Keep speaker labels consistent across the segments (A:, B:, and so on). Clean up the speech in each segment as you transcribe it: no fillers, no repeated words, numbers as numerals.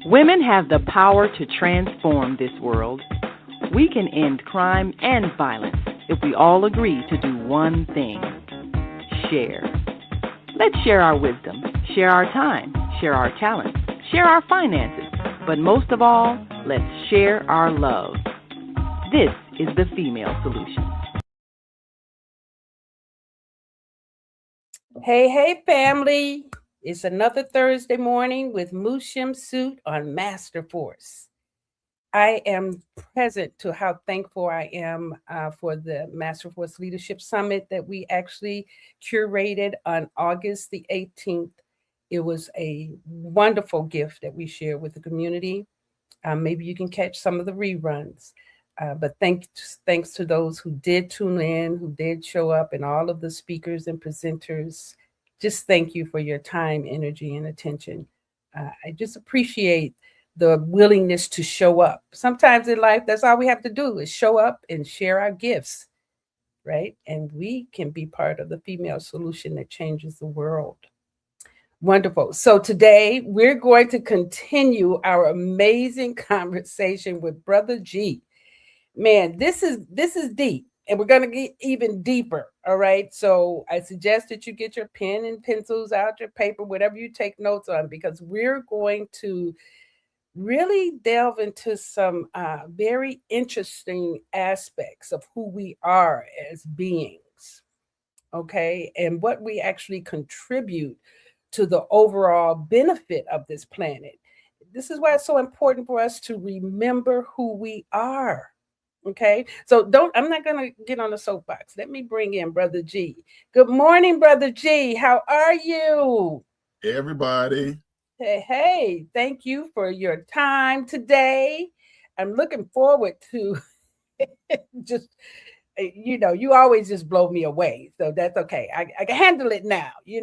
A: Women have the power to transform this world. We can end crime and violence if we all agree to do one thing: share. Let's share our wisdom, share our time, share our talents, share our finances, but most of all, let's share our love. This is the Female Solution.
B: Hey, family. It's another Thursday morning with Shemsu-t on Master Force. I am present to how thankful I am for the Master Force Leadership Summit that we actually curated on August the 18th. It was a wonderful gift that we shared with the community. Maybe you can catch some of the reruns. But thanks to those who did tune in, who did show up, and all of the speakers and presenters. Just thank you for your time, energy, and attention. I just appreciate the willingness to show up. Sometimes in life, that's all we have to do is show up and share our gifts, right? And we can be part of the female solution that changes the world. Wonderful. So today we're going to continue our amazing conversation with Brotha G. Man, this is deep, and we're going to get even deeper. All right. So I suggest that you get your pen and pencils out, your paper, whatever you take notes on, because we're going to really delve into some very interesting aspects of who we are as beings. Okay. And what we actually contribute to the overall benefit of this planet. This is why it's so important for us to remember who we are. Okay, so I'm not going to get on the soapbox. Let me bring in Brotha G. Good morning, Brotha G. How are you?
C: Hey, everybody.
B: Hey, thank you for your time today. I'm looking forward to just, you always just blow me away. So that's okay. I can handle it now,
C: You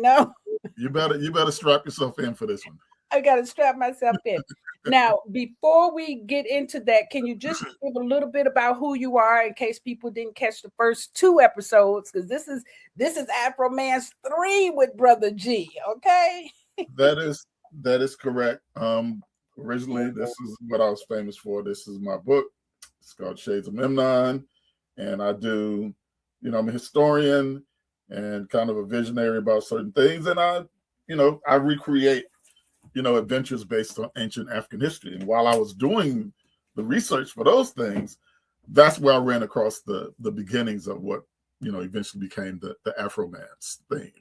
C: better strap yourself in for this one.
B: I got to strap myself in. Now, before we get into that, can you just give a little bit about who you are in case people didn't catch the first 2 episodes? Because this is Afromance 3 with Brotha G. Okay.
C: That is correct. Originally, this is what I was famous for. This is my book. It's called Shades of Memnon, and I do, I'm a historian and kind of a visionary about certain things, and I recreate adventures based on ancient African history. And while I was doing the research for those things, that's where I ran across the beginnings of what, eventually became the Afromance thing.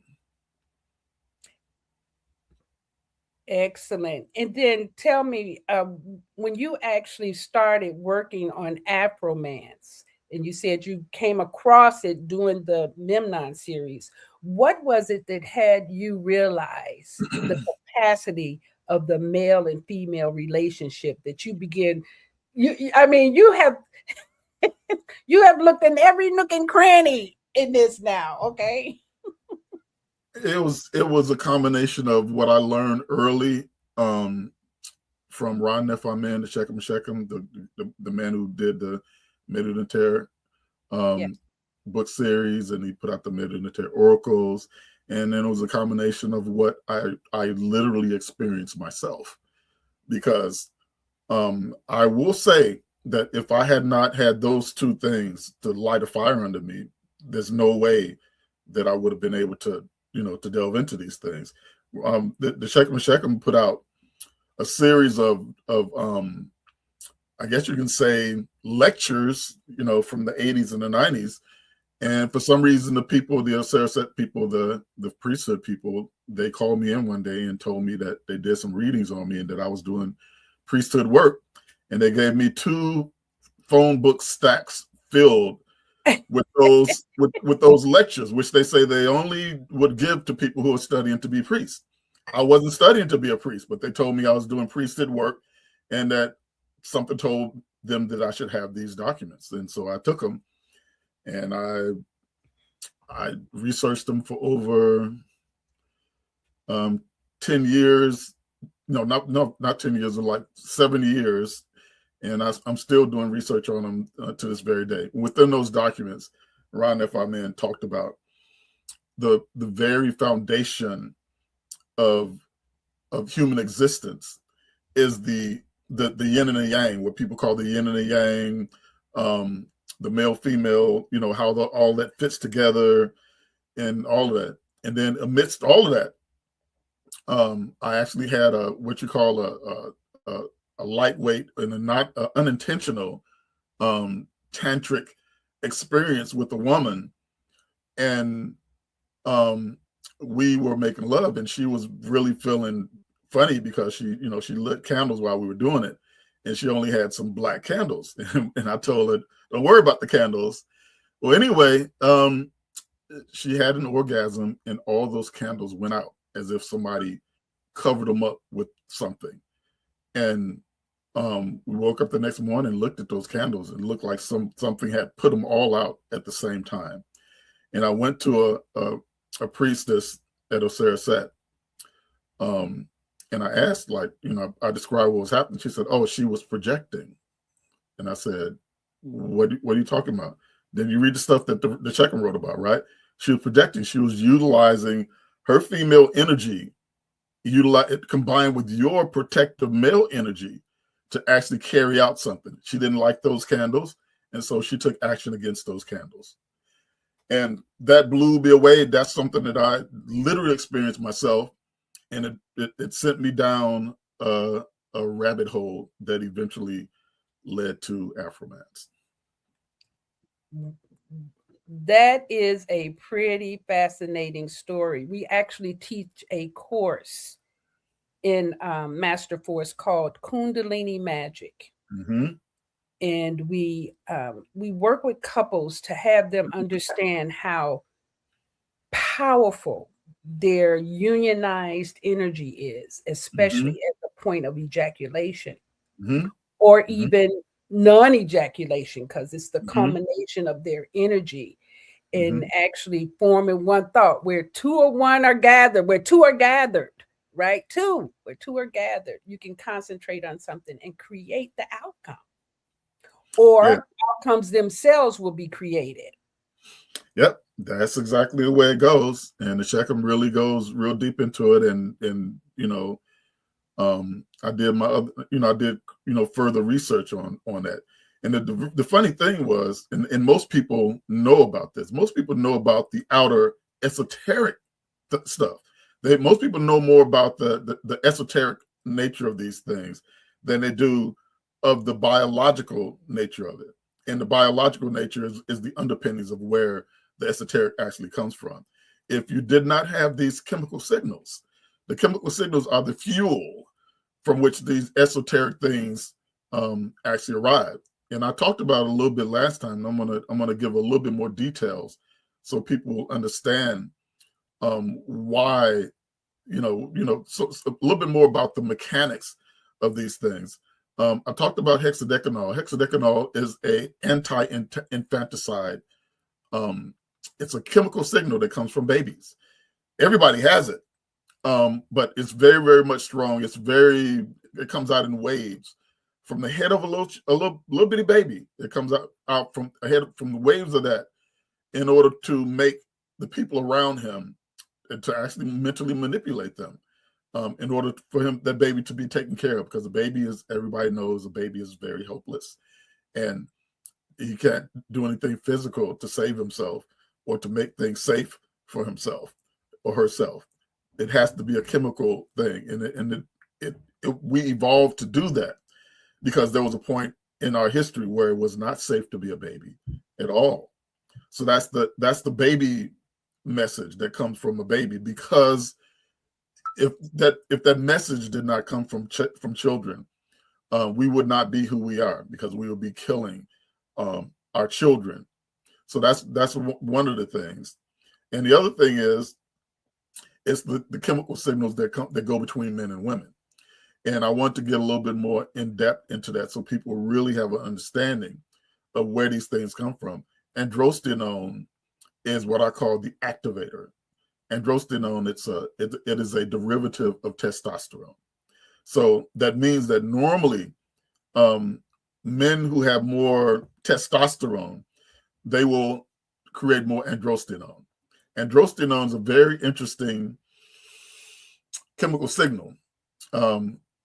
B: Excellent. And then tell me, when you actually started working on Afromance, and you said you came across it doing the Memnon series, what was it that had you realize the capacity of the male and female relationship that you begin? You have you have looked in every nook and cranny in this now, okay?
C: It was a combination of what I learned early from Ron Nefaman, the Shechem, the man who did the Meduniter book series, and he put out the Meduniter Oracles. And then it was a combination of what I literally experienced myself. Because I will say that if I had not had those 2 things to light a fire under me, there's no way that I would have been able to, to delve into these things. The Shechem put out a series of I guess you can say lectures, from the 80s and the 90s. And for some reason, the people, the Osiriset people, the priesthood people, they called me in one day and told me that they did some readings on me and that I was doing priesthood work. And they gave me 2 phone book stacks filled with those lectures, which they say they only would give to people who are studying to be priests. I wasn't studying to be a priest, but they told me I was doing priesthood work and that something told them that I should have these documents. And so I took them and I researched them for over 10 years. No, not 10 years, like 7 years. And I'm still doing research on them to this very day. Within those documents, Ron Nefaman talked about the very foundation of human existence is the yin and the yang, what people call the yin and the yang, the male female, how all that fits together and all of that. And then amidst all of that, I actually had what you call a lightweight and a not unintentional tantric experience with a woman, and we were making love, and she was really feeling funny because she lit candles while we were doing it, and she only had some black candles, and I told her, "Don't worry about the candles." Well, anyway, she had an orgasm, and all those candles went out as if somebody covered them up with something. And we woke up the next morning and looked at those candles, and it looked like something had put them all out at the same time. And I went to a priestess at Osiris-Set, and I asked, I described what was happening. She said, "Oh, she was projecting." And I said, what are you talking about? Then you read the stuff that the Chekham wrote about, right? She was projecting. She was utilizing her female energy, combined with your protective male energy, to actually carry out something. She didn't like those candles, and so she took action against those candles. And that blew me away. That's something that I literally experienced myself, and it sent me down a rabbit hole that eventually led to Afromance.
B: That is a pretty fascinating story. We actually teach a course in Master Force called Kundalini Magic.
C: Mm-hmm.
B: And we work with couples to have them understand how powerful their unionized energy is, especially at the point of ejaculation, or even non-ejaculation, because it's the culmination of their energy and actually forming one thought. Where two or one are gathered, where two are gathered, right? Where two are gathered, you can concentrate on something and create the outcome. Or outcomes themselves will be created.
C: Yep, that's exactly the way it goes. And the Chekham really goes real deep into it. And I did further research on that. And the funny thing was, and most people know about this. Most people know about the outer esoteric stuff. Most people know more about the esoteric nature of these things than they do of the biological nature of it. And the biological nature is the underpinnings of where the esoteric actually comes from. If you did not have these chemical signals, the chemical signals are the fuel from which these esoteric things actually arrive. And I talked about it a little bit last time. I'm gonna give a little bit more details so people will understand why, so a little bit more about the mechanics of these things. I talked about hexadecanol. Hexadecanol is a anti-infanticide. It's a chemical signal that comes from babies. Everybody has it, but it's very, very much strong. It comes out in waves from the head of a little bitty baby. It comes out from the waves of that, in order to make the people around him, and to actually mentally manipulate them, in order for that baby to be taken care of. Because everybody knows a baby is very helpless, and he can't do anything physical to save himself or to make things safe for himself or herself. It has to be a chemical thing, and we evolved to do that because there was a point in our history where it was not safe to be a baby at all. So that's the baby message that comes from a baby, because if that message did not come from children, we would not be who we are, because we would be killing our children. So that's one of the things. And the other thing is, it's the chemical signals that go between men and women. And I want to get a little bit more in depth into that, so people really have an understanding of where these things come from. Androstenone is what I call the activator. Androstenone, it is a derivative of testosterone. So that means that normally men who have more testosterone, they will create more androstenone. Androstenone is a very interesting chemical signal.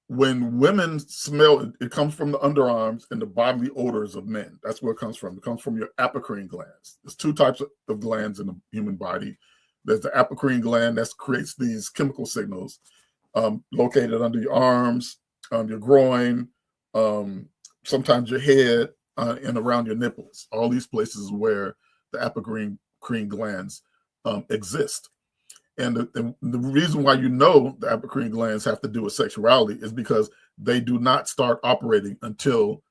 C: When women smell, it comes from the underarms and the bodily odors of men. That's where it comes from. It comes from your apocrine glands. There's two types of glands in the human body. There's the apocrine gland that creates these chemical signals, located under your arms, your groin, sometimes your head, and around your nipples. All these places where the apocrine glands exist. And the reason why you know the apocrine glands have to do with sexuality is because they do not start operating until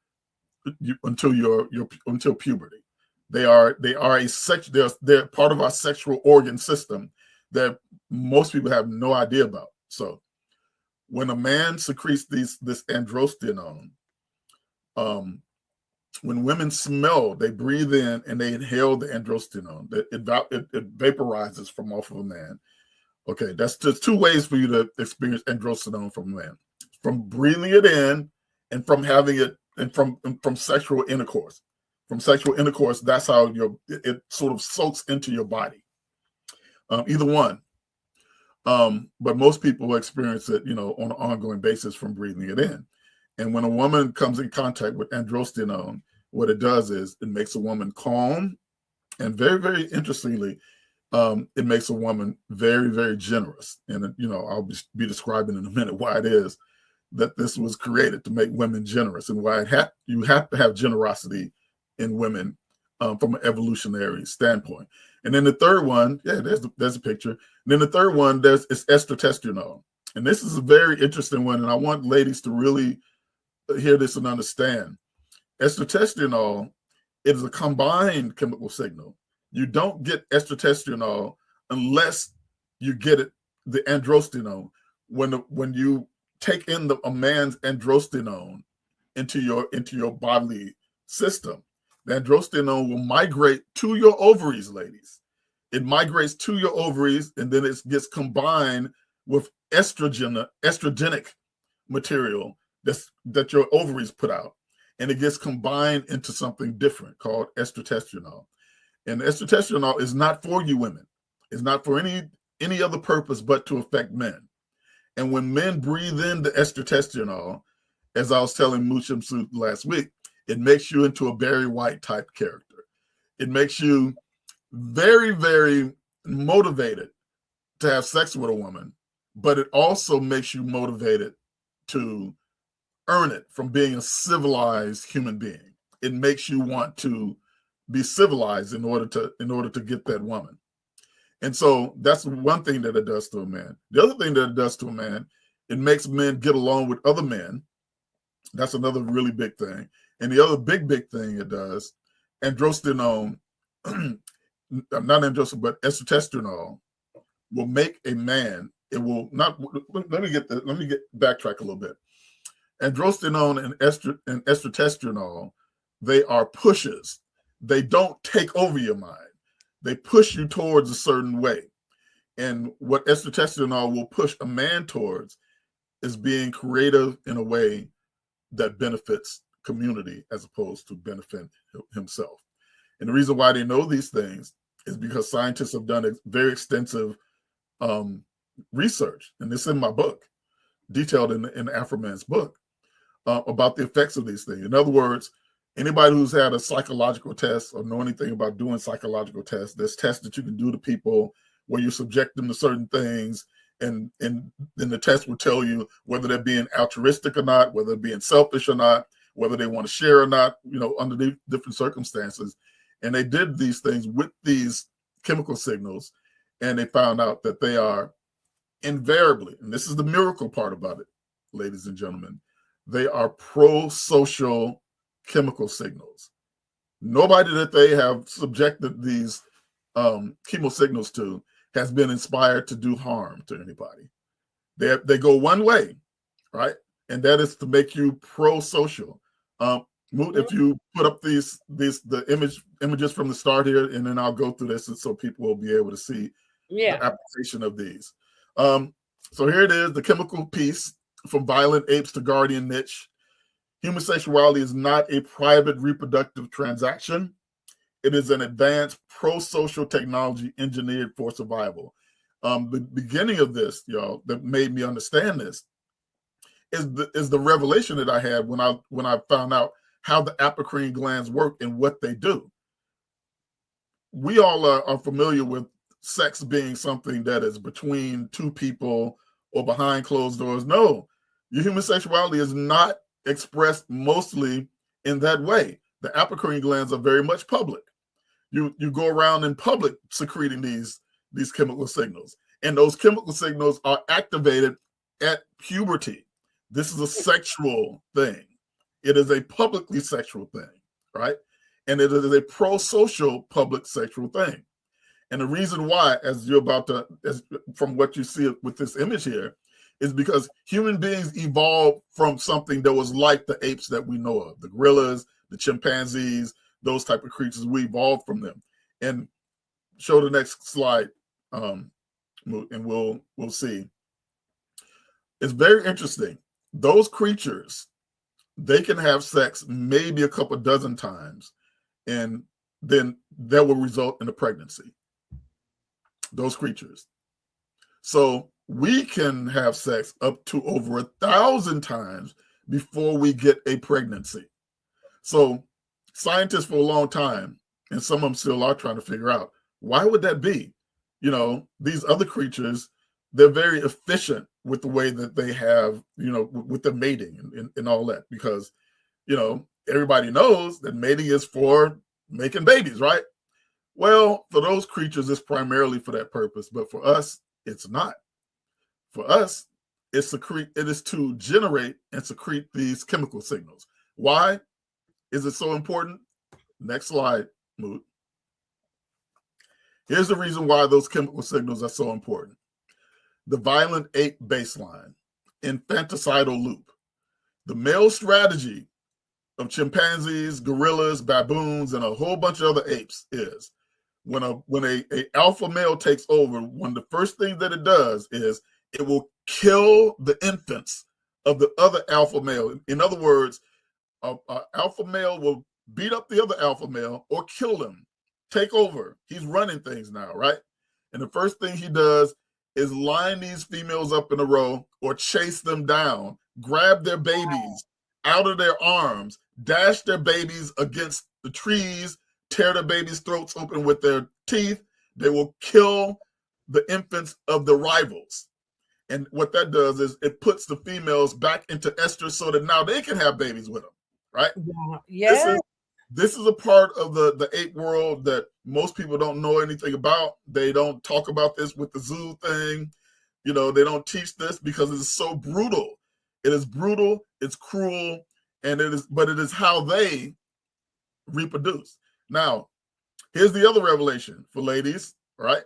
C: puberty. They're part of our sexual organ system that most people have no idea about. So when a man secretes this androstenone, when women smell, they breathe in and they inhale the androstenone. It vaporizes from off of a man. Okay, that's just two ways for you to experience androstenone from a man: from breathing it in, and from having it, and from sexual intercourse. From sexual intercourse, that's how it sort of soaks into your body. Either one, but most people experience it, on an ongoing basis from breathing it in. And when a woman comes in contact with androstenone, what it does is it makes a woman calm, and very, very interestingly, it makes a woman very, very generous. And, I'll be describing in a minute why it is that this was created to make women generous, and why you have to have generosity in women from an evolutionary standpoint. And then the third one, there's a picture. And then the third one, is estrotestosterone. And this is a very interesting one, and I want ladies to really hear this and understand. Estrotestosterone is a combined chemical signal. You don't get estrotestosterone unless you get the androstenone. When you take in a man's androstenone into your bodily system, the androstenone will migrate to your ovaries, ladies. It migrates to your ovaries, and then it gets combined with estrogenic material that your ovaries put out, and it gets combined into something different called estrotestosterone. And estrotestosterone is not for you women. It's not for any other purpose but to affect men. And when men breathe in the estrotestosterone, as I was telling Shemsu-t last week, it makes you into a Barry White type character. It makes you very, very motivated to have sex with a woman, but it also makes you motivated to earn it from being a civilized human being. It makes you want to be civilized in order to get that woman. And so that's one thing that it does to a man. The other thing that it does to a man, it makes men get along with other men. That's another really big thing. And the other big thing it does, androstenone, not androstenone, but estrotestosterone will make a man, it will not, let me backtrack a little bit. Androstenone and estrotestosterone, they are pushes. They don't take over your mind. They push you towards a certain way. And what estrotestosterone will push a man towards is being creative in a way that benefits community as opposed to benefit himself. And the reason why they know these things is because scientists have done very extensive research, and it's in my book, detailed in the Afromance book, about the effects of these things. In other words, anybody who's had a psychological test or know anything about doing psychological tests, there's tests that you can do to people where you subject them to certain things, and then the test will tell you whether they're being altruistic or not, whether they're being selfish or not, whether they want to share or not, under the different circumstances. And they did these things with these chemical signals, and they found out that they are invariably, and this is the miracle part about it, ladies and gentlemen, they are pro-social chemical signals. Nobody that they have subjected these chemo signals to has been inspired to do harm to anybody. They go one way, right? And that is to make you pro-social. If you put up the images from the start here, and then I'll go through this so people will be able to see the application of these. So here it is, the chemical piece, from violent apes to guardian niche. Human sexuality is not a private reproductive transaction. It is an advanced pro-social technology engineered for survival. The beginning of this, y'all, that made me understand this is the revelation that I had when I found out how the apocrine glands work and what they do. We all are familiar with sex being something that is between two people or behind closed doors. No, your human sexuality is not expressed mostly in that way. The apocrine glands are very much public. You go around in public secreting these chemical signals, and those chemical signals are activated at puberty. This is a sexual thing. It is a publicly sexual thing, right? And it is a pro-social public sexual thing. And the reason why, as from what you see with this image here, is because human beings evolved from something that was like the apes that we know of, the gorillas, the chimpanzees, those type of creatures. We evolved from them. And show the next slide, and we'll see. It's very interesting. Those creatures, they can have sex maybe a couple dozen times, and then that will result in a pregnancy. Those creatures. So we can have sex up to over 1,000 times before we get a pregnancy. So scientists for a long time, and some of them still are trying to figure out, why would that be? You know, these other creatures, they're very efficient with the way that they have, you know, with the mating and all that, because, you know, everybody knows that mating is for making babies, right? Well, for those creatures, it's primarily for that purpose, but for us, it's not. For us, it is to generate and secrete these chemical signals. Why is it so important? Next slide, Moot. Here's the reason why those chemical signals are so important. The violent ape baseline, infanticidal loop. The male strategy of chimpanzees, gorillas, baboons, and a whole bunch of other apes is when a alpha male takes over, one of the first things that it does is it will kill the infants of the other alpha male. In other words, an alpha male will beat up the other alpha male or kill him, take over. He's running things now, right? And the first thing he does is line these females up in a row or chase them down, grab their babies out of their arms, dash their babies against the trees, tear their babies' throats open with their teeth. They will kill the infants of the rivals. And what that does is it puts the females back into estrus so that now they can have babies with them, right?
B: Yeah.
C: This is a part of the ape world that most people don't know anything about. They don't talk about this with the zoo thing. You know, they don't teach this because it's so brutal. It is brutal, it's cruel, and it is how they reproduce. Now, here's the other revelation for ladies, right?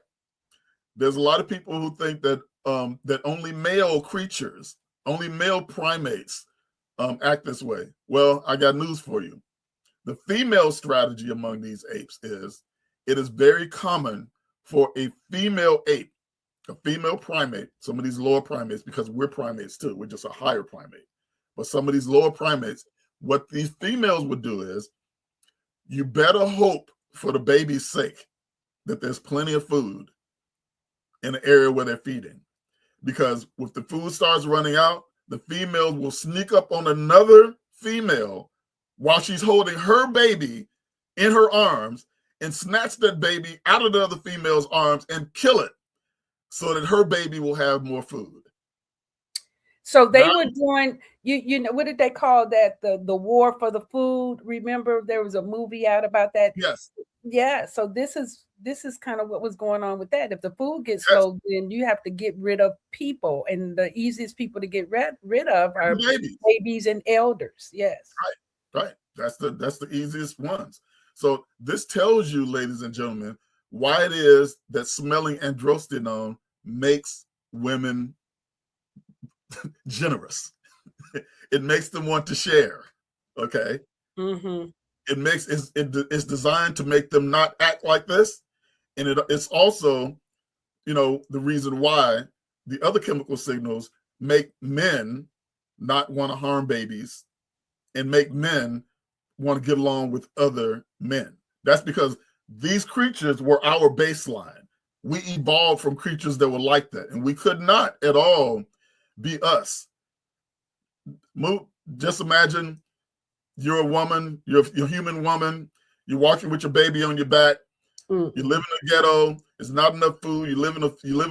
C: There's a lot of people who think that that only male creatures, only male primates act this way. Well, I got news for you. The female strategy among these apes is it is very common for a female ape, a female primate, some of these lower primates, because we're primates too, we're just a higher primate. But some of these lower primates, what these females would do is you better hope for the baby's sake that there's plenty of food in the area where they're feeding. Because if the food starts running out, the females will sneak up on another female while she's holding her baby in her arms and snatch that baby out of the other female's arms and kill it so that her baby will have more food.
B: So they were doing, you know, what did they call that? The war for the food. Remember, there was a movie out about that.
C: Yes.
B: Yeah. So this is kind of what was going on with that. If the food gets low, then you have to get rid of people, and the easiest people to get rid of are babies and elders. Yes.
C: Right. That's the easiest ones. So this tells you, ladies and gentlemen, why it is that smelling androstenone makes women generous. It makes them want to share. Okay.
B: Mm-hmm.
C: It's designed to make them not act like this, and it's also, you know, the reason why the other chemical signals make men not want to harm babies and make men want to get along with other men. That's because these creatures were our baseline. We evolved from creatures that were like that, and we could not at all be us Just imagine you're a woman, you're a human woman, you're walking with your baby on your back, you live in a ghetto, there's not enough food, you live in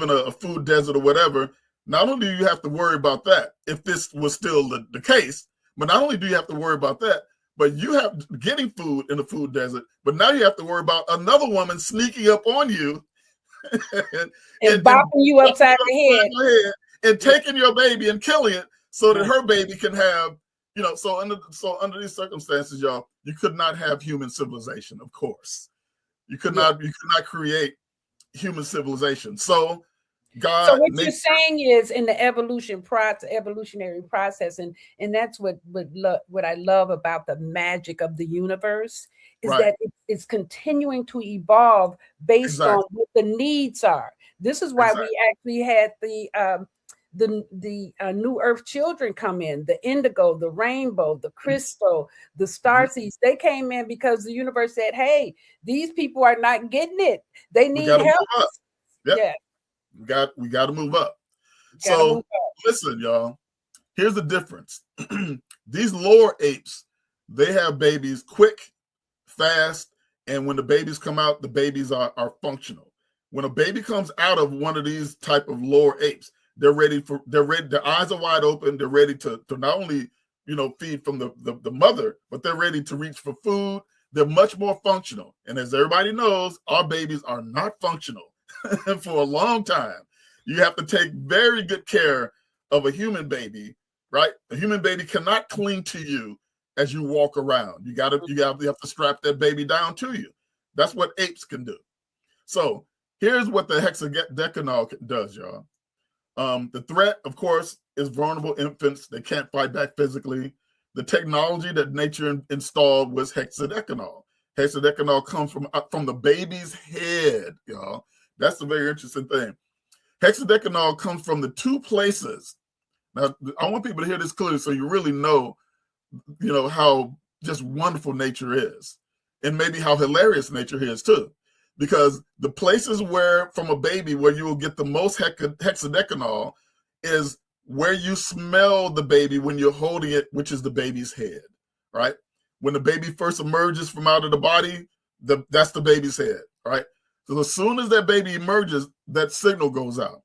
C: a food desert or whatever. Not only do you have to worry about that, if this was still the case, but not only do you have to worry about that, but you have getting food in the food desert, but now you have to worry about another woman sneaking up on you
B: and bopping you upside the head
C: and taking your baby and killing it so that her baby can have, so under these circumstances, y'all, you could not have human civilization, of course. You could not create human civilization. So God.
B: So what you're saying is in the evolutionary process, and that's what I love about the magic of the universe is that it's continuing to evolve based on what the needs are. This is why we actually had the New Earth children come in, the indigo, the rainbow, the crystal, the starseeds. They came in because the universe said, hey, these people are not getting it. They need help.
C: Yep. Yeah. We got to move up. So listen, y'all, here's the difference. These lower apes, they have babies quick, fast, and when the babies come out, the babies are functional. When a baby comes out of one of these type of lower apes, they're ready, their eyes are wide open, they're ready to not only feed from the mother, but they're ready to reach for food. They're much more functional. And as everybody knows, our babies are not functional for a long time. You have to take very good care of a human baby, right? A human baby cannot cling to you as you walk around. You have to strap that baby down to you. That's what apes can do. So here's what the hexadecanol does, y'all. The threat, of course, is vulnerable infants. They can't fight back physically. The technology that nature installed was hexadecanol. Hexadecanol comes from the baby's head, y'all. That's a very interesting thing. Hexadecanol comes from the two places. Now, I want people to hear this clearly so you really know, how just wonderful nature is, and maybe how hilarious nature is too. Because the places where, from a baby, where you will get the most hexadecanol is where you smell the baby when you're holding it, which is the baby's head, right? When the baby first emerges from out of the body, that's the baby's head, right? So as soon as that baby emerges, that signal goes out.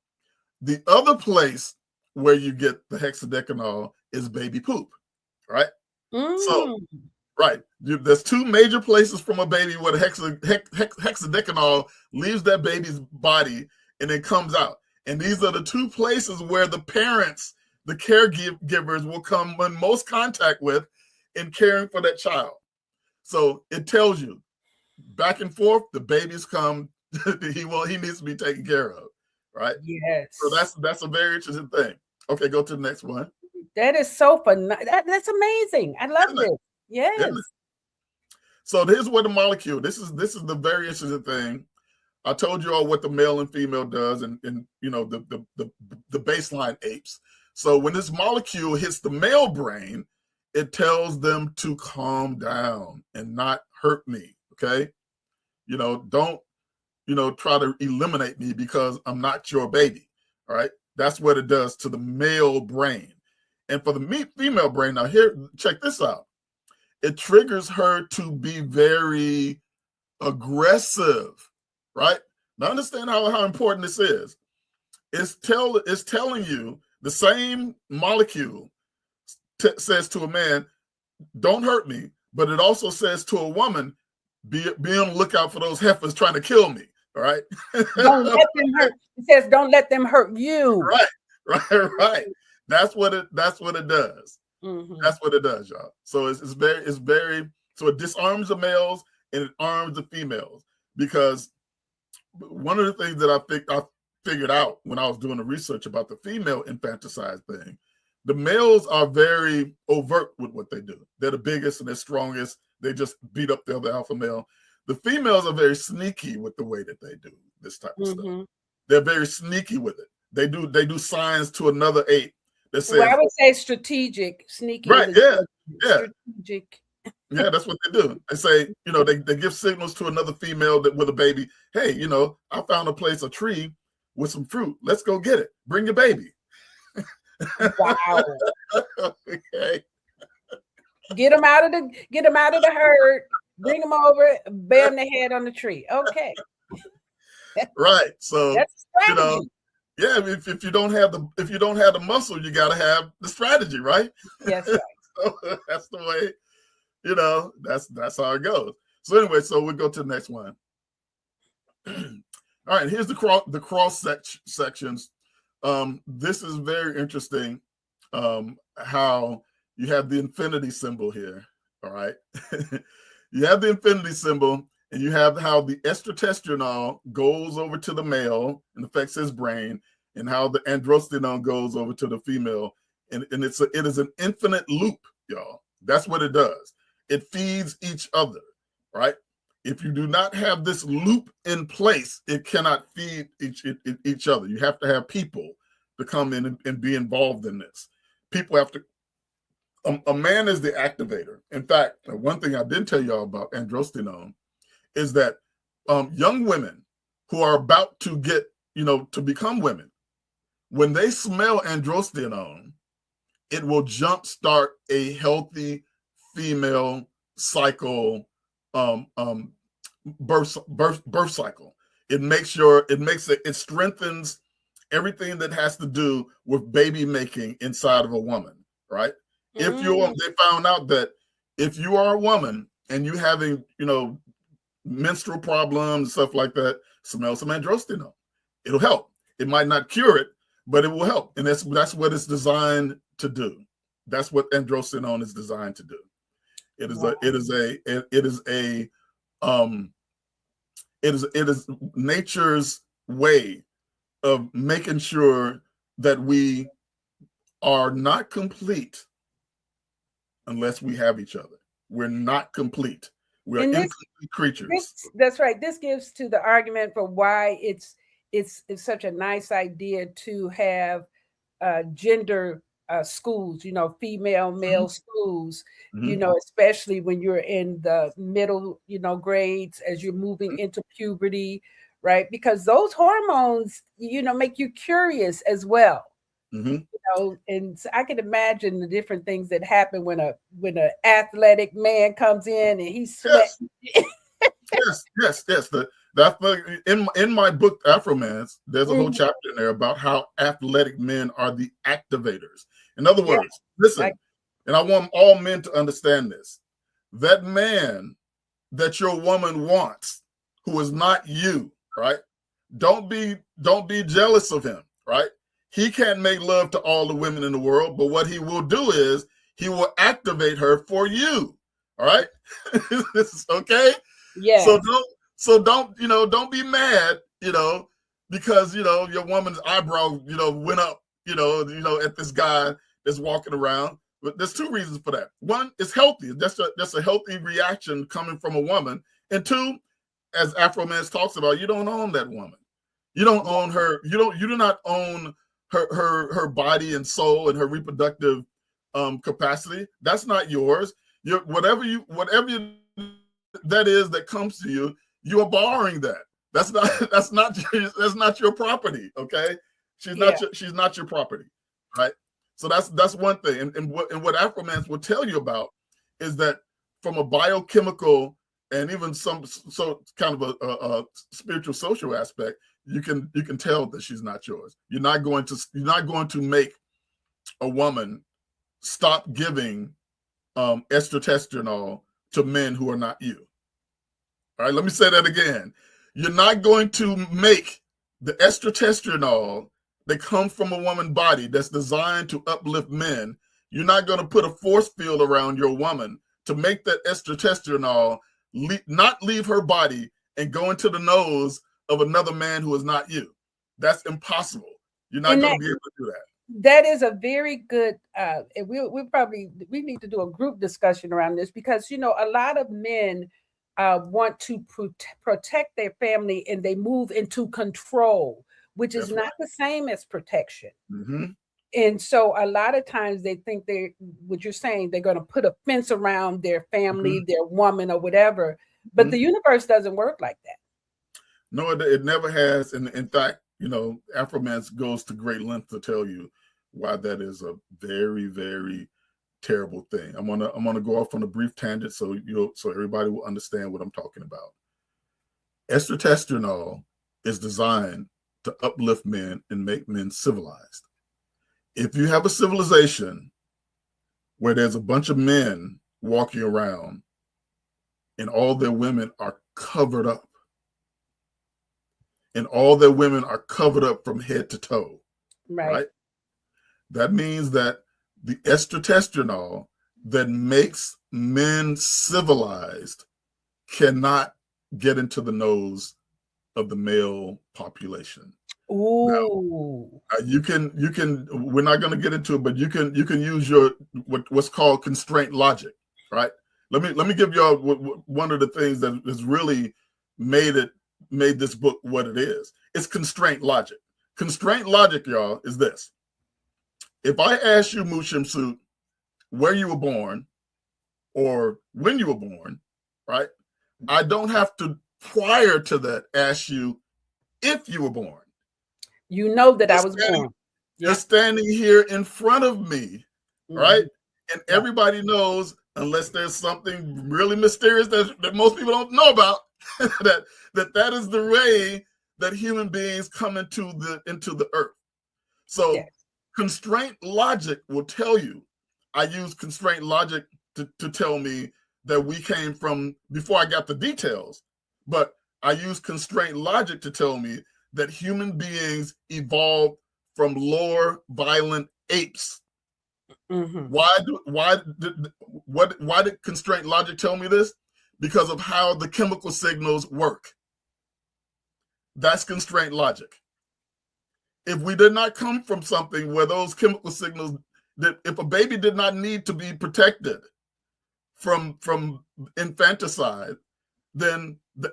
C: The other place where you get the hexadecanol is baby poop, right? So, right, there's two major places from a baby where the hexadecanol leaves that baby's body and it comes out. And these are the two places where the parents, the caregivers, will come in most contact with in caring for that child. So it tells you, back and forth, the babies come. he needs to be taken care of, right?
B: Yes.
C: So that's a very interesting thing. Okay, go to the next one.
B: That is so fun. That's amazing. I love this. Yes.
C: So here's what the molecule. This is the very interesting thing. I told you all what the male and female does, and the baseline apes. So when this molecule hits the male brain, it tells them to calm down and not hurt me. Okay, don't try to eliminate me because I'm not your baby. All right, that's what it does to the male brain. And for the female brain, now here, check this out. It triggers her to be very aggressive, right? Now understand how important this is. It's telling you the same molecule says to a man, don't hurt me, but it also says to a woman, be on the lookout for those heifers trying to kill me. All right.
B: Don't let them hurt. It says, don't let them hurt you.
C: Right. That's what it does.
B: Mm-hmm.
C: That's what it does, y'all. So it's very so it disarms the males and it arms the females, because one of the things that I figured out when I was doing the research about the female infanticide thing, the males are very overt with what they do. They're the biggest and they're strongest. They just beat up the other alpha male. The females are very sneaky with the way that they do this type of stuff. They're very sneaky with it. They do signs to another ape that says,
B: I would say strategic, sneaky.
C: Right, yeah.
B: Strategic.
C: Yeah, that's what they do. They say, they give signals to another female with a baby. Hey, I found a tree with some fruit. Let's go get it. Bring your baby.
B: Wow.
C: Okay.
B: Get them out of the herd, bring them over, bam their head on the tree. Okay.
C: Right. So,
B: That's
C: you know,
B: strategy.
C: yeah, if you don't have the muscle, you got to have the strategy, right?
B: Yes, right.
C: So that's the way, that's how it goes. So anyway, so we'll go to the next one. All right, here's the cross sections. This is very interesting. How you have the infinity symbol here. All right, you have the infinity symbol, and you have how the estrotestosterone goes over to the male and affects his brain, and how the androstenone goes over to the female, and it is an infinite loop, y'all. That's what it does. It feeds each other, right? If you do not have this loop in place, it cannot feed each other. You have to have people to come in and be involved in this. People have to. A man is the activator. In fact, one thing I didn't tell y'all about androstenone is that young women who are about to get, to become women, when they smell androstenone, it will jumpstart a healthy female cycle, birth cycle. It strengthens everything that has to do with baby making inside of a woman, right? They found out that if you are a woman and you having, menstrual problems, stuff like that, smell some androstenone. It'll help. It might not cure it, but it will help. And that's what it's designed to do. That's what androstenone is designed to do. It is nature's way of making sure that we are not complete unless we have each other. We're not complete. We're incomplete creatures.
B: That's right. This gives to the argument for why it's such a nice idea to have gender schools, female, male schools, especially when you're in the middle, grades as you're moving into puberty, right? Because those hormones, make you curious as well. And so I can imagine the different things that happen when an athletic man comes in and he's sweating.
C: Yes. In my book Afromance, there's a whole chapter in there about how athletic men are the activators. In other words, listen, and I want all men to understand this. That man that your woman wants, who is not you, right? Don't be jealous of him, right? He can't make love to all the women in the world, but what he will do is he will activate her for you. All right. This is okay.
B: Yeah.
C: Don't be mad, because your woman's eyebrow, went up, at this guy that's walking around. But there's two reasons for that. One, it's healthy. That's a healthy reaction coming from a woman. And two, as Afromance talks about, you don't own that woman. You don't own her. You do not own her body and soul and her reproductive capacity. That's not yours. Whatever that is that comes to you, you are borrowing that. That's not your property. Okay, she's not your property, right? So that's one thing. And what Afromance will tell you about is that from a biochemical and even some kind of a spiritual social aspect, you can tell that she's not yours. You're not going to make a woman stop giving estrotestosterone to men who are not you. All right, let me say that again. You're not going to make the estrotestosterone that comes from a woman's body that's designed to uplift men. You're not going to put a force field around your woman to make that estrotestosterone not leave her body and go into the nose of another man who is not you. That's impossible. You're not going to be able to do that.
B: That is a very good, and we need to do a group discussion around this because, a lot of men want to protect their family and they move into control, which is not the same as protection.
C: Mm-hmm.
B: And so a lot of times they think what you're saying, they're going to put a fence around their family, their woman or whatever. But the universe doesn't work like that.
C: No, it never has. And in fact, Afromance goes to great length to tell you why that is a very, very terrible thing. I'm gonna go off on a brief tangent so everybody will understand what I'm talking about. Estrotestosterone is designed to uplift men and make men civilized. If you have a civilization where there's a bunch of men walking around and all their women are covered up, and all their women are covered up from head to toe, right? That means that the estrotestosterone that makes men civilized cannot get into the nose of the male population.
B: Ooh.
C: Now, you can we're not going to get into it, but you can use your what's called constraint logic, right? Let me give y'all one of the things that has really made this book what it is. It's constraint logic. Constraint logic, y'all, is this. If I ask you, Shemsu-t, where you were born or when you were born, right? I don't have to, prior to that, ask you if you were born.
B: You know that I was born.
C: You're standing here in front of me, right? And everybody knows, unless there's something really mysterious that most people don't know about, that is the way that human beings come into the earth. So constraint logic will tell you. I use constraint logic to tell me that we came from before I got the details, but I use constraint logic to tell me that human beings evolved from lower violent apes. Why did constraint logic tell me this? Because of how the chemical signals work. That's constraint logic. If we did not come from something where those chemical signals, that if a baby did not need to be protected from infanticide, then the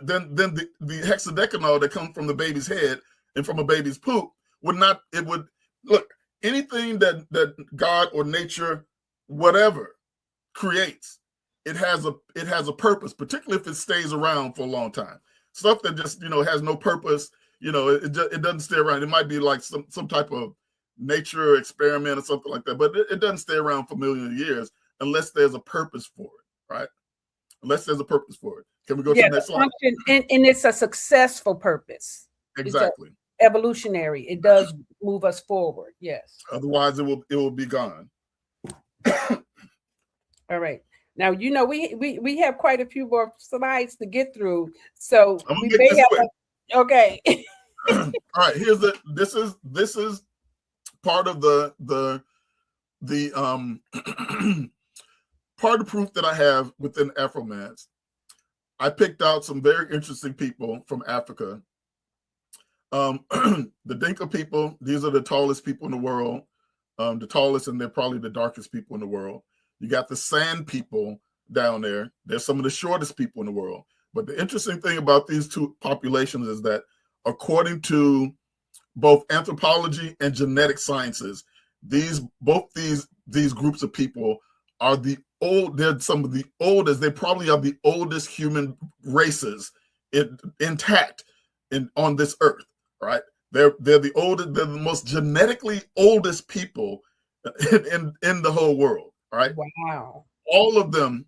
C: then the hexadecanol that comes from the baby's head and from a baby's poop look, anything that God or nature, whatever, creates, it has a purpose, particularly if it stays around for a long time. Stuff that just has no purpose, it doesn't stay around. It might be like some type of nature experiment or something like that, but it doesn't stay around for millions of years unless there's a purpose for it, right? Unless there's a purpose for it. Can we go to the next slide?
B: And it's a successful purpose.
C: Exactly.
B: Evolutionary. It does move us forward. Yes.
C: Otherwise, it will be gone.
B: All right. Now we have quite a few more slides to get through, so we may have. Okay.
C: All right. This is part of the part of proof that I have within Afromance. I picked out some very interesting people from Africa. The Dinka people, these are the tallest people in the world, the tallest, and they're probably the darkest people in the world. You got the Sand people down there. They're some of the shortest people in the world. But the interesting thing about these two populations is that according to both anthropology and genetic sciences, both these groups of people are they're some of the oldest. They probably are the oldest human races intact on this earth, right? They're the oldest. They're the most genetically oldest people in the whole world, right?
B: Wow!
C: All of them,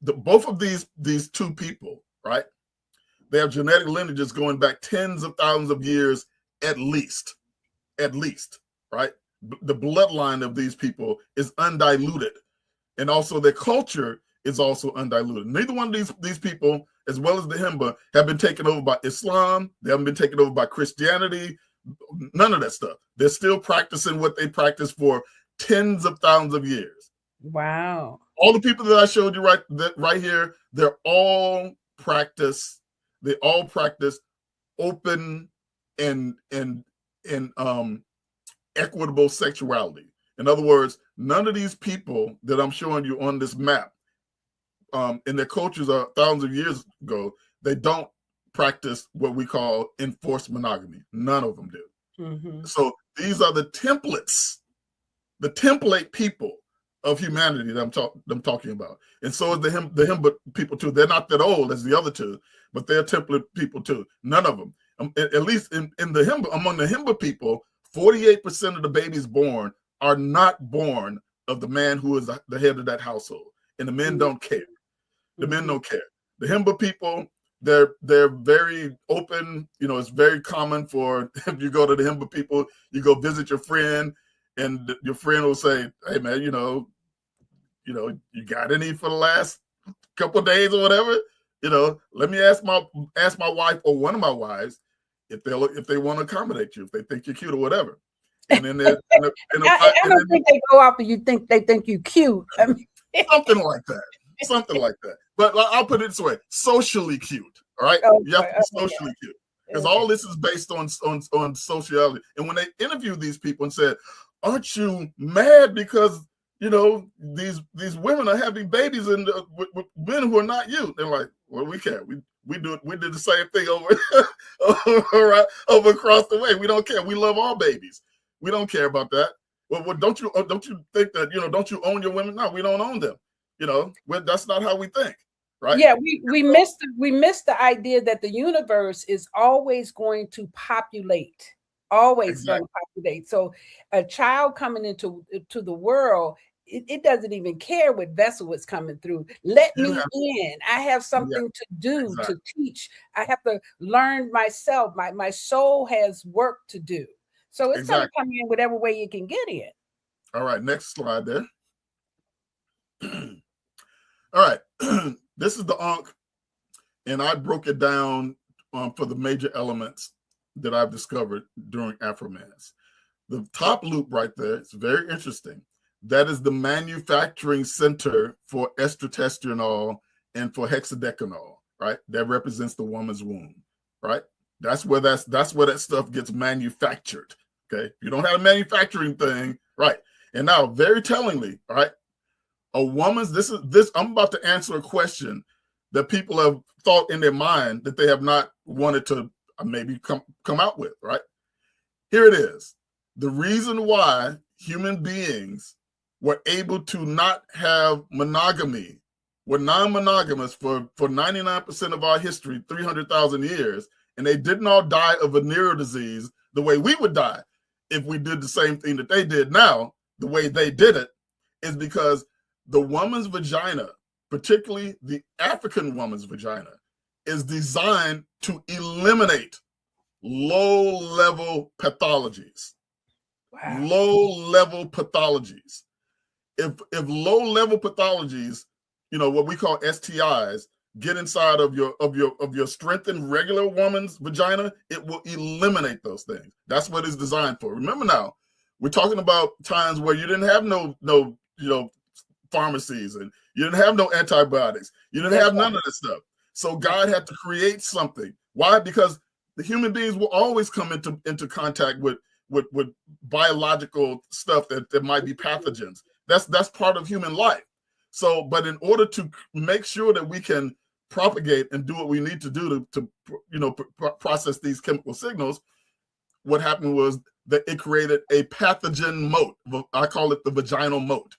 C: both of these two people, right? They have genetic lineages going back tens of thousands of years at least, right? The bloodline of these people is undiluted. And also their culture is also undiluted. Neither one of these people, as well as the Himba, have been taken over by Islam. They haven't been taken over by Christianity. None of that stuff. They're still practicing what they practiced for tens of thousands of years.
B: Wow.
C: All the people that I showed you right here, they all practice open and equitable sexuality. In other words, none of these people that I'm showing you on this map, in their cultures are thousands of years ago, they don't practice what we call enforced monogamy. None of them do. So these are the templates, the template people of humanity that I'm talking about. And so is the Himba people too. They're not that old as the other two, but they're template people too. None of them, at least in the Himba, among the Himba people, 48% of the babies born are not born of the man who is the head of that household. And the men don't care. The men don't care. The Himba people, they're very open. You know, it's very common for, if you go to the Himba people, you go visit your friend, and your friend will say, hey man, you you got any for the last couple of days or whatever? You know, let me ask my wife or one of my wives if they want to accommodate you, if they think you're cute or whatever. And then
B: I don't think they go off and they think you cute. I mean,
C: something like that. But I'll put it this way: socially cute. All right, you have to be socially cute, because all this is based on sociality. And when they interviewed these people and said, "Aren't you mad because these women are having babies and with men who are not you?" They're like, "Well, we care. We did the same thing over across the way. We don't care. We love all babies. We don't care about that. Well, don't you think that don't you own your women? No, we don't own them. That's not how we think, right?
B: Yeah, we missed the idea that the universe is always going to populate, always going to populate. So a child coming into the world, it doesn't even care what vessel is coming through. Let me in. I have something to do, to teach. I have to learn myself. My soul has work to do. So it's going to come in whatever way it can get in.
C: All right, next slide there. All right, this is the Ankh, and I broke it down for the major elements that I've discovered during Afromance. The top loop right there, it's very interesting. That is the manufacturing center for estrotestosterone and for hexadecanol, right? That represents the woman's womb, right? That's where that stuff gets manufactured. Okay, you don't have a manufacturing thing, right? And now, very tellingly, all right, a woman's this. I'm about to answer a question that people have thought in their mind that they have not wanted to maybe come out with, right? Here it is. The reason why human beings were able to not have monogamy, were non-monogamous for 99% of our history, 300,000 years, and they didn't all die of venereal disease the way we would die if we did the same thing that they did now, the way they did it, is because the woman's vagina, particularly the African woman's vagina, is designed to eliminate low-level pathologies. Wow. Low-level pathologies. If low-level pathologies, what we call STIs, get inside of your strengthened regular woman's vagina, it will eliminate those things. That's what it's designed for. Remember now, we're talking about times where you didn't have no pharmacies, and you didn't have no antibiotics. You didn't have none of this stuff. So God had to create something. Why? Because the human beings will always come into contact with biological stuff that might be pathogens. That's part of human life. So, but in order to make sure that we can propagate and do what we need to do to process these chemical signals, what happened was that it created a pathogen moat. I call it the vaginal moat.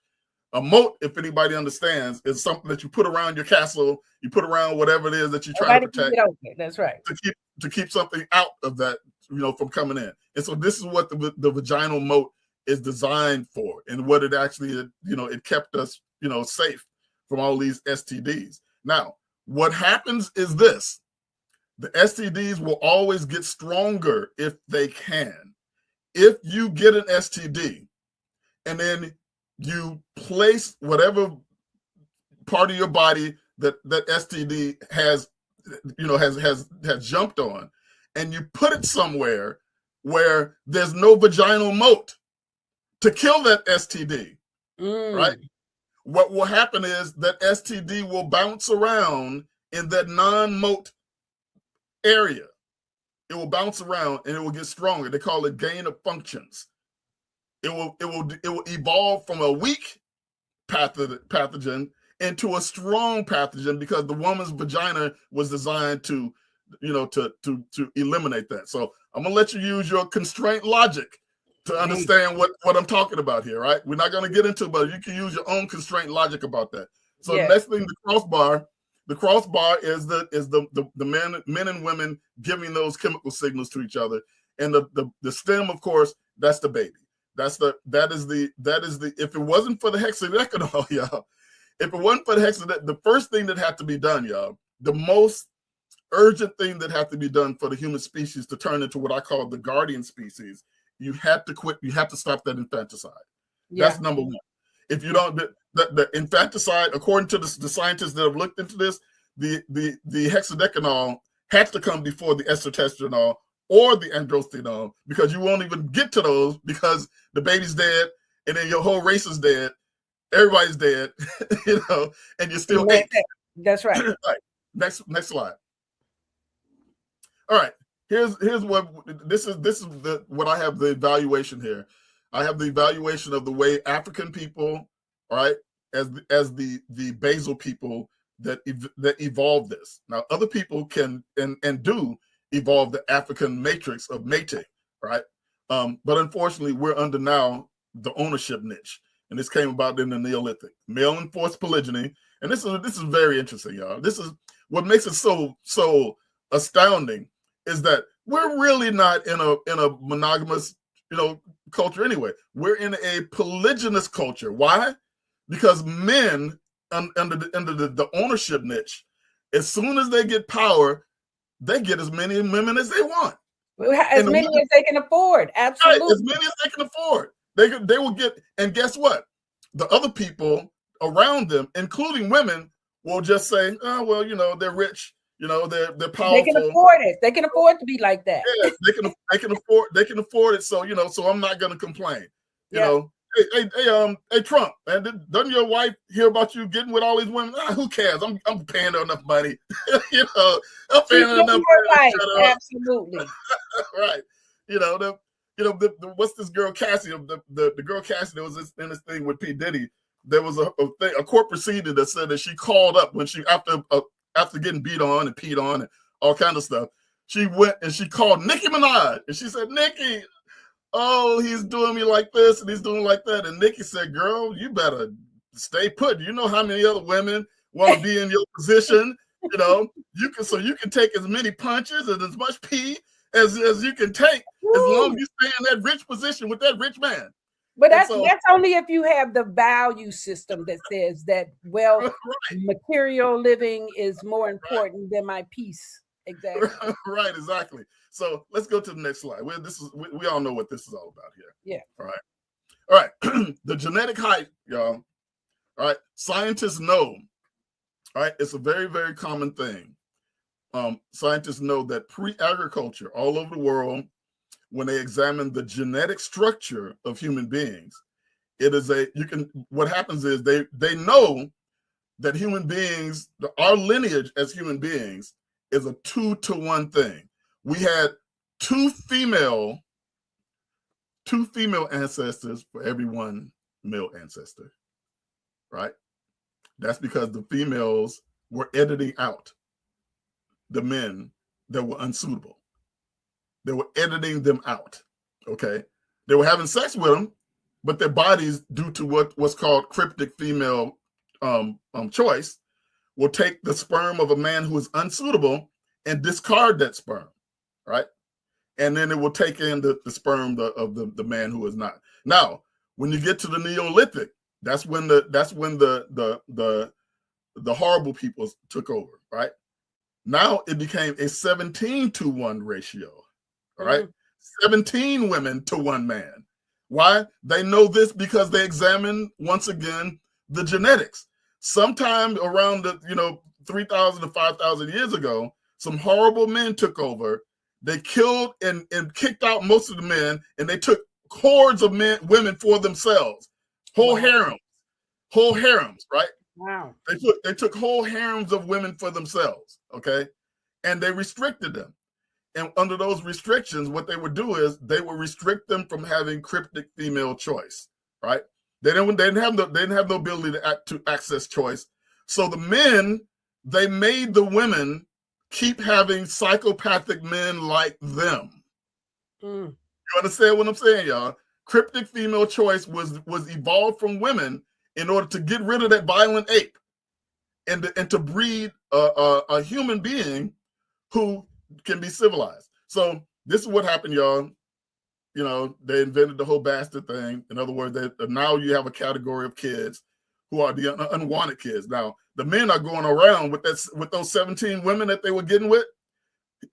C: A moat, if anybody understands, is something that you put around your castle, you put around whatever it is that you're trying to protect.
B: That's right.
C: To keep something out of that, from coming in. And so this is what the vaginal moat is designed for, and what it actually, it kept us, safe from all these STDs. Now, what happens is this: the STDs will always get stronger if they can. If you get an STD and then you place whatever part of your body that STD has jumped on, and you put it somewhere where there's no vaginal moat to kill that STD, right? What will happen is that STD will bounce around in that non-moat area. It will bounce around and it will get stronger. They call it gain of functions. It will evolve from a weak pathogen into a strong pathogen, because the woman's vagina was designed to eliminate that. So I'm gonna let you use your constraint logic to understand what I'm talking about here, right? We're not gonna get into it, but you can use your own constraint logic about that. So the next thing, the crossbar is the men and women giving those chemical signals to each other, and the stem, of course, That's the baby. That is the if it wasn't for the hexadecimal, y'all, if it wasn't for the hexadecimal, the first thing that had to be done, y'all, the most urgent thing that had to be done for the human species to turn into what I call the guardian species, you have to quit, you have to stop that infanticide. Yeah. That's number one. If you don't, the infanticide, according to the scientists that have looked into this, the hexadecanol has to come before the estrotestanol or the androstenol, because you won't even get to those because the baby's dead and then your whole race is dead. Everybody's dead, and you're still eight.
B: That's right.
C: Right. Next slide. All right. Here's what this is what I have the evaluation here. I have the evaluation of the way African people, all right, as the basal people that evolved this. Now, other people can and do evolve the African matrix of mating, right? But unfortunately, we're under now the ownership niche, and this came about in the Neolithic, male enforced polygyny, and this is very interesting, y'all. This is what makes it so astounding, is that we're really not in a monogamous, culture anyway. We're in a polygynous culture. Why? Because men under the ownership niche, as soon as they get power, they get as many women as they want.
B: As many as they can afford. Absolutely.
C: Right, as many as they can afford. They will get, and guess what? The other people around them, including women, will just say, oh, well, they're rich, they're powerful.
B: They can afford it. They can afford to be like that.
C: Yeah, they can afford it. So, so I'm not gonna complain. Hey, Trump, man, doesn't your wife hear about you getting with all these women? Who cares? I'm paying her enough money. I'm paying her enough money.
B: Absolutely.
C: Right. What's this girl Cassie? The girl Cassie that was in this thing with P. Diddy. There was a court proceeding that said that she called up when she after getting beat on and peed on and all kind of stuff. She went and she called Nicki Minaj and she said, Nicki, oh, he's doing me like this and he's doing like that. And Nicki said, girl, you better stay put. You know how many other women want to be in your position? You can take as many punches and as much pee as you can take, as long as you stay in that rich position with that rich man.
B: But that's only if you have the value system that says that, well, right. Material living is more important than my peace. Exactly.
C: Right, exactly. So let's go to the next slide. We all know what this is all about here.
B: Yeah.
C: All right. The genetic height, y'all. All right. Scientists know. All right. It's a very, very common thing. Scientists know that pre-agriculture all over the world, when they examine the genetic structure of human beings, what happens is they know that human beings, our lineage as human beings is a 2-to-1 thing. We had two female ancestors for every one male ancestor, right? That's because the females were editing out the men that were unsuitable. They were editing them out, okay? They were having sex with them, but their bodies, due to what's called cryptic female choice, will take the sperm of a man who is unsuitable and discard that sperm, right? And then it will take in the sperm of the man who is not. Now, when you get to the Neolithic, that's when the horrible people took over, right? Now it became a 17-to-1 ratio. All right, 17 women to one man. Why? They know this because they examine, once again, the genetics. Sometime around 3,000 to 5,000 years ago, some horrible men took over. They killed and kicked out most of the men, and they took hordes of women for themselves. Whole harems, right?
B: Wow.
C: They took whole harems of women for themselves, okay? And they restricted them. And under those restrictions, what they would do is they would restrict them from having cryptic female choice, right? They didn't have the ability to access choice. So the men, they made the women keep having psychopathic men like them. You understand what I'm saying, y'all? Cryptic female choice was evolved from women in order to get rid of that violent ape and to breed a human being who can be civilized. So this is what happened, y'all. they invented the whole bastard thing. In other words, now you have a category of kids who are the unwanted kids. Now, the men are going around with those 17 women that they were getting with.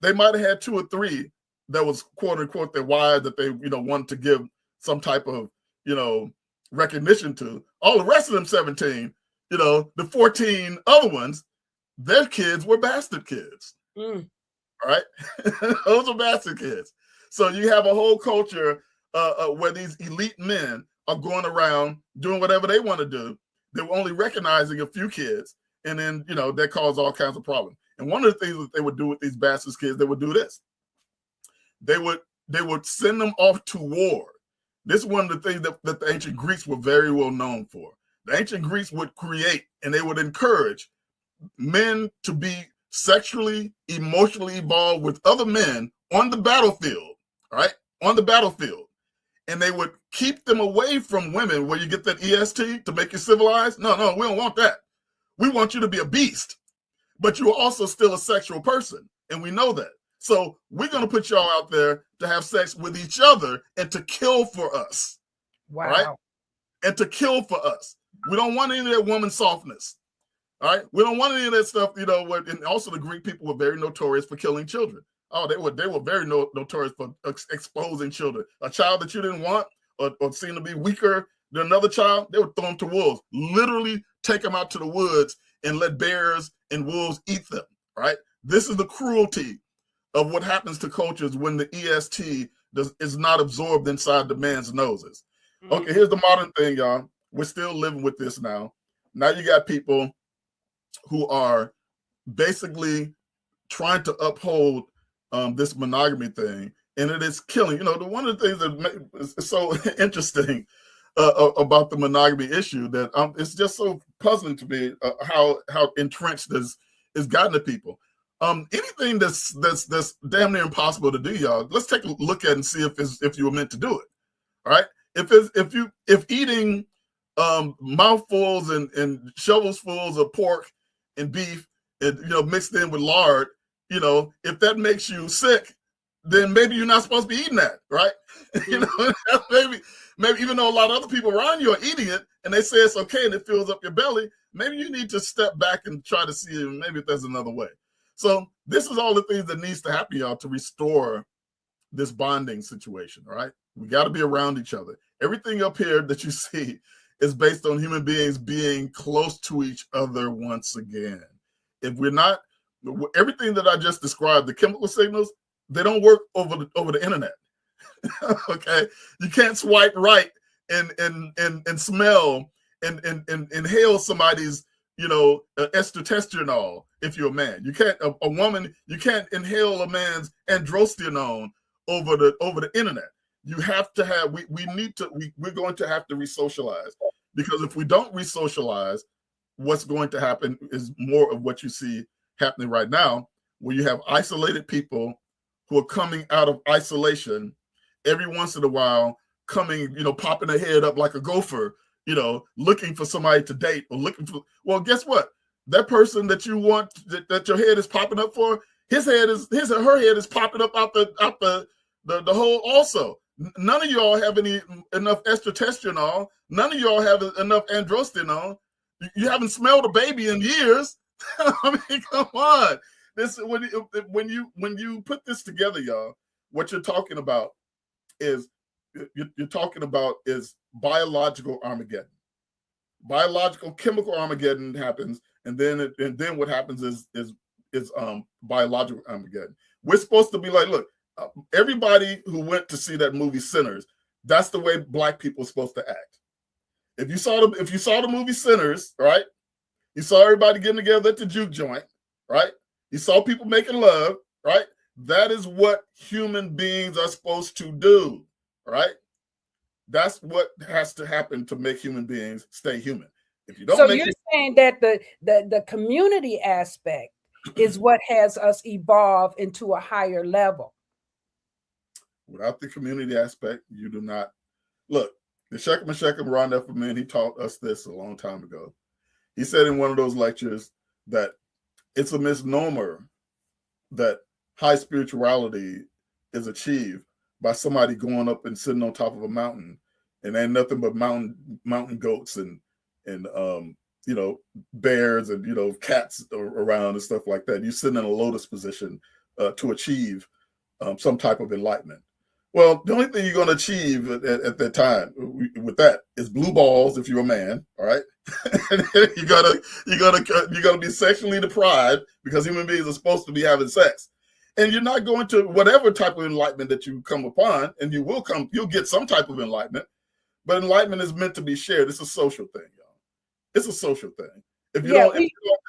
C: They might have had 2 or 3 that was quote unquote their wives that they wanted to give some type of recognition to. All the rest of them 17, the 14 other ones, their kids were bastard kids. All right, those are bastard kids. So you have a whole culture where these elite men are going around doing whatever they want to do. They're only recognizing a few kids, and then that caused all kinds of problems. And one of the things that they would do with these bastard kids, they would do this. They would send them off to war. This is one of the things that the ancient Greeks were very well known for. The ancient Greeks would create and they would encourage men to be sexually, emotionally involved with other men on the battlefield, right? On the battlefield. And they would keep them away from women where you get that EST to make you civilized. No, we don't want that. We want you to be a beast, but you're also still a sexual person. And we know that. So we're going to put y'all out there to have sex with each other and to kill for us.
B: Wow.
C: Right? And to kill for us. We don't want any of that woman softness. All right? We don't want any of that stuff, and also the Greek people were very notorious for killing children. Oh, they were very notorious for exposing children. A child that you didn't want or seemed to be weaker than another child, they would throw them to wolves. Literally take them out to the woods and let bears and wolves eat them. Right? This is the cruelty of what happens to cultures when the EST is not absorbed inside the man's noses. Okay, here's the modern thing, y'all. We're still living with this now. Now you got people who are basically trying to uphold this monogamy thing, and it is killing. One of the things that is so interesting about the monogamy issue that it's just so puzzling to me how entrenched this has gotten to people. Anything that's damn near impossible to do, y'all. Let's take a look at it and see if you were meant to do it. All right. If eating mouthfuls and shovelfuls of pork and beef and mixed in with lard, if that makes you sick, then maybe you're not supposed to be eating that, right? maybe even though a lot of other people around you are eating it and they say it's okay and it fills up your belly, maybe you need to step back and try to see maybe if there's another way. So this is all the things that needs to happen, y'all, to restore this bonding situation, all right? We got to be around each other. Everything up here that you see is based on human beings being close to each other once again. If we're not, everything that I just described, the chemical signals, they don't work over the internet. Okay? You can't swipe right and smell and inhale somebody's estrogenol if you're a man. You can't a woman, you can't inhale a man's androstenone over the internet. You have to have we're going to have to re-socialize, because if we don't re-socialize, what's going to happen is more of what you see happening right now, where you have isolated people who are coming out of isolation every once in a while, coming, popping their head up like a gopher, looking for somebody to date or looking for, well, guess what? That person that you want, that your head is popping up for, his or her head is popping up out the hole also. None of y'all have enough estrogenol. None of y'all have enough androstenone. You haven't smelled a baby in years. I mean, come on. This when you put this together, y'all, what you're talking about is biological Armageddon. Biological chemical Armageddon happens, and then what happens is biological Armageddon. We're supposed to be like, look, everybody who went to see that movie Sinners, that's the way Black people are supposed to act. If you saw the movie Sinners, right? You saw everybody getting together at the juke joint, right? You saw people making love, right? That is what human beings are supposed to do, right? That's what has to happen to make human beings stay human. If you don't,
B: so you're saying that the community aspect is what has us evolve into a higher level.
C: Without the community aspect, you do not. Look, the Shemsu-t Ron F. Man, he taught us this a long time ago. He said in one of those lectures that it's a misnomer that high spirituality is achieved by somebody going up and sitting on top of a mountain, and ain't nothing but mountain goats and you know, bears and, you know, cats around and stuff like that. You're sitting in a lotus position to achieve some type of enlightenment. Well, the only thing you're going to achieve at that time with that is blue balls if you're a man, all right? you're gonna be sexually deprived because human beings are supposed to be having sex, and you're not going to whatever type of enlightenment that you come upon, and you'll get some type of enlightenment, but enlightenment is meant to be shared. It's a social thing, y'all. It's a social thing. If you don't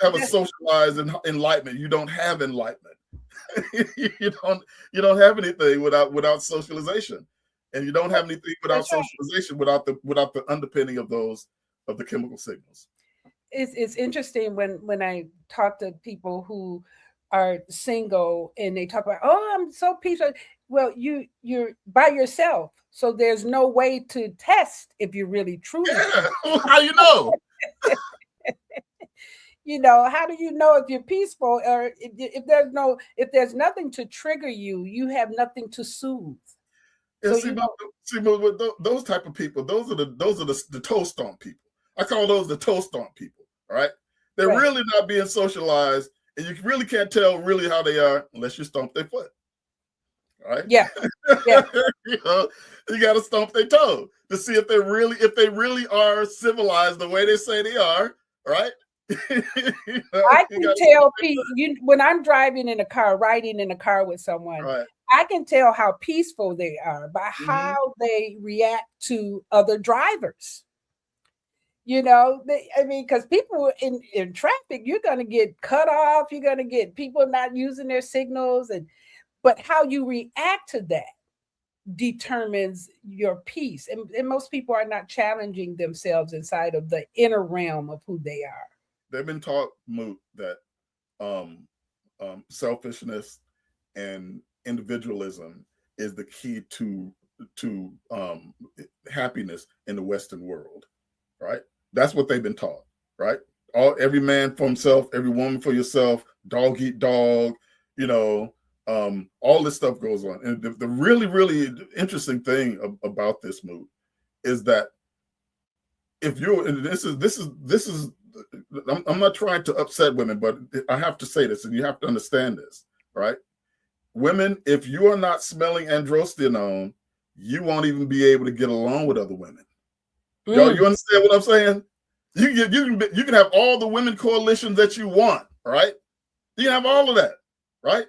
C: have a socialized enlightenment, you don't have enlightenment. you don't have anything without socialization, and you don't have anything without socialization without the underpinning of the chemical signals.
B: It's interesting when I talk to people who are single and they talk about, oh, I'm so peaceful. Well, you're by yourself, so there's no way to test if you're really truly.
C: Yeah. How you know?
B: You know, how do you know if you're peaceful, or if there's nothing to trigger you, you have nothing to soothe.
C: Yeah, so those type of people, those are the toe stomp people. I call those the toe stomp people. All right, they're really not being socialized, and you really can't tell really how they are unless you stomp their foot. All right.
B: Yeah.
C: You know, you got to stomp their toe to see if they really are civilized the way they say they are. Right. You know,
B: I can tell people when I'm riding in a car with someone, I can tell how peaceful they are by how they react to other drivers. You know, because people in traffic, you're going to get cut off. You're going to get people not using their signals, but how you react to that determines your peace. And most people are not challenging themselves inside of the inner realm of who they are.
C: They've been taught, Moot, that selfishness and individualism is the key to happiness in the Western world, right? That's what they've been taught, right? Every man for himself, every woman for yourself, dog eat dog, you know, all this stuff goes on. And the really, really interesting thing about this, Moot, is that if you're, and this is. I'm not trying to upset women, but I have to say this, and you have to understand this, right? Women, if you are not smelling androstenone, you won't even be able to get along with other women. Y'all, you understand what I'm saying? You can have all the women coalitions that you want, right? You can have all of that, right?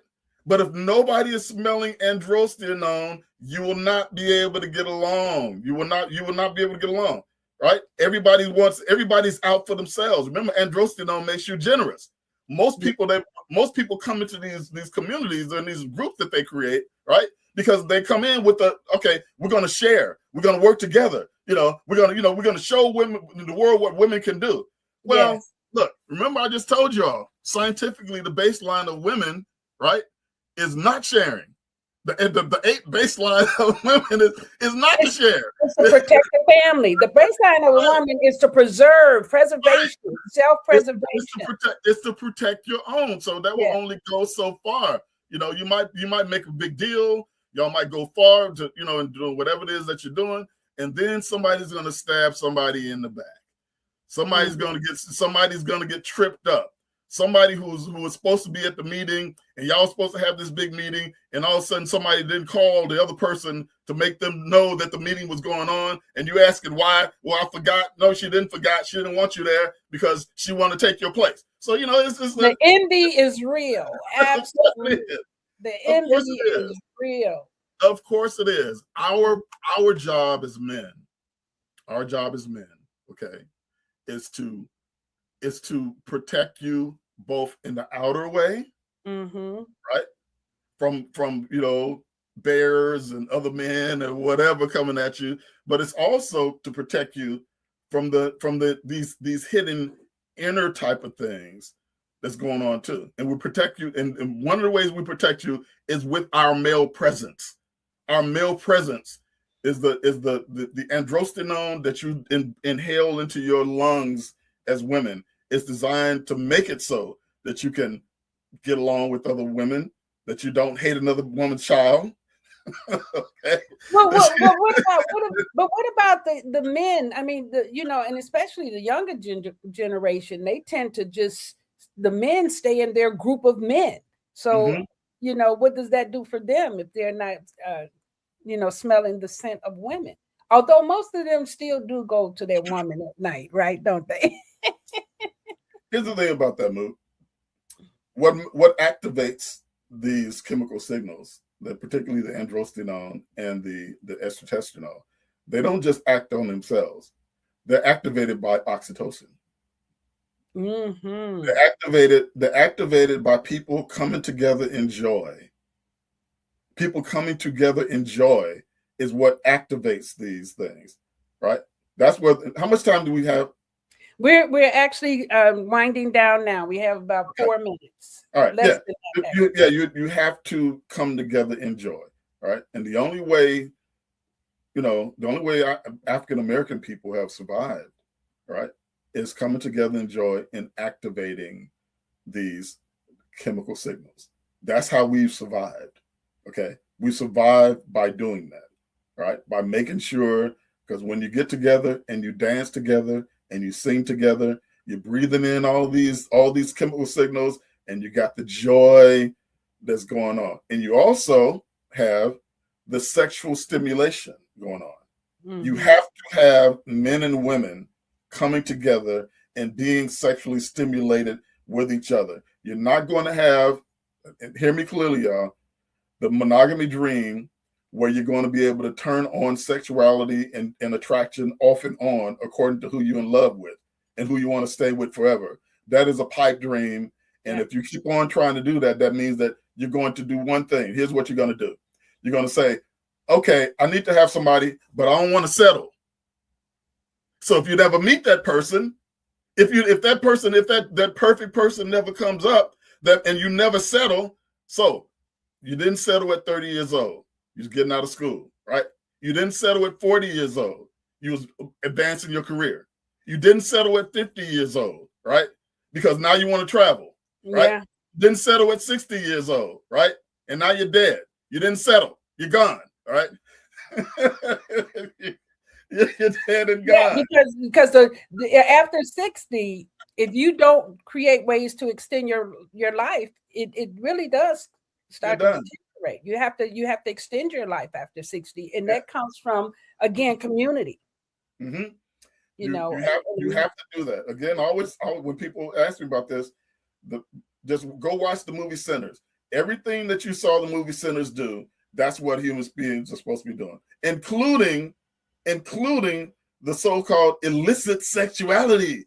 C: But if nobody is smelling androstenone, you will not be able to get along. You will not be able to get along. Right? Everybody's out for themselves. Remember, androstenone makes you generous. Most people come into these communities and these groups that they create, right? Because they come in with we're going to share, we're going to work together. You know, we're going to show women the world what women can do. Well, Look, remember I just told y'all, scientifically, the baseline of women, right, is not sharing. The 8 baseline of women is not to share. It's
B: to protect the family. The baseline of a woman is to preservation, self-preservation.
C: It's to protect your own. So that will only go so far. You know, you might make a big deal. Y'all might go far to, you know, and do whatever it is that you're doing, and then somebody's going to stab somebody in the back. Somebody's going to get tripped up. Somebody who was supposed to be at the meeting, and y'all supposed to have this big meeting, and all of a sudden somebody didn't call the other person to make them know that the meeting was going on, and you asking why? Well, I forgot. No, she didn't forget. She didn't want you there because she wanted to take your place. So, you know, it's
B: the envy is real. Absolutely. The envy is real.
C: Of course it is. Our job as men, okay, is to protect you both in the outer way, right? From you know, bears and other men and whatever coming at you, but it's also to protect you from these hidden inner type of things that's going on too. And we protect you, and one of the ways we protect you is with our male presence. Our male presence is the androstenone that you inhale into your lungs as women. It's designed to make it so that you can get along with other women, that you don't hate another woman's child, Okay.
B: But what about the men? I mean, and especially the younger generation, they tend to the men stay in their group of men. So, what does that do for them if they're not, smelling the scent of women? Although most of them still do go to their woman at night, right? Don't they?
C: Here's the thing about that move. What activates these chemical signals, particularly the androstenone and the estrotestosterone, they don't just act on themselves. They're activated by oxytocin.
B: Mm-hmm.
C: They're activated by people coming together in joy. People coming together in joy is what activates these things, right? That's what. How much time do we have?
B: We're actually winding down now. We have about 4 minutes.
C: All right.
B: Less
C: than that. You have to come together in joy, right? And the only way, African American people have survived, right, is coming together in joy and activating these chemical signals. That's how we've survived. Okay, we survive by doing that, right? By making sure, because when you get together and you dance together and you sing together, you're breathing in all these chemical signals, and you got the joy that's going on. And you also have the sexual stimulation going on. Mm-hmm. You have to have men and women coming together and being sexually stimulated with each other. You're not going to have, and hear me clearly, y'all, the monogamy dream where you're going to be able to turn on sexuality and attraction off and on according to who you're in love with and who you want to stay with forever. That is a pipe dream. And if you keep on trying to do that, that means that you're going to do one thing. Here's what you're going to do. You're going to say, okay, I need to have somebody, but I don't want to settle. So if you never meet that person, if that perfect person never comes up, and you never settle, so you didn't settle at 30 years old. You was getting out of school, right? You didn't settle at 40 years old. You was advancing your career. You didn't settle at 50 years old, right? Because now you want to travel, right?
B: Yeah.
C: Didn't settle at 60 years old, right? And now you're dead. You didn't settle. You're gone, all right? You're dead and gone.
B: Yeah, because after 60, if you don't create ways to extend your life, it really does start to deteriorate. You have to extend your life after 60, and that comes from, again, community.
C: Mm-hmm. You have to do that. Again, always when people ask me about this, just go watch the movie Sinners. Everything that you saw the movie Sinners do, that's what human beings are supposed to be doing, including the so-called illicit sexuality.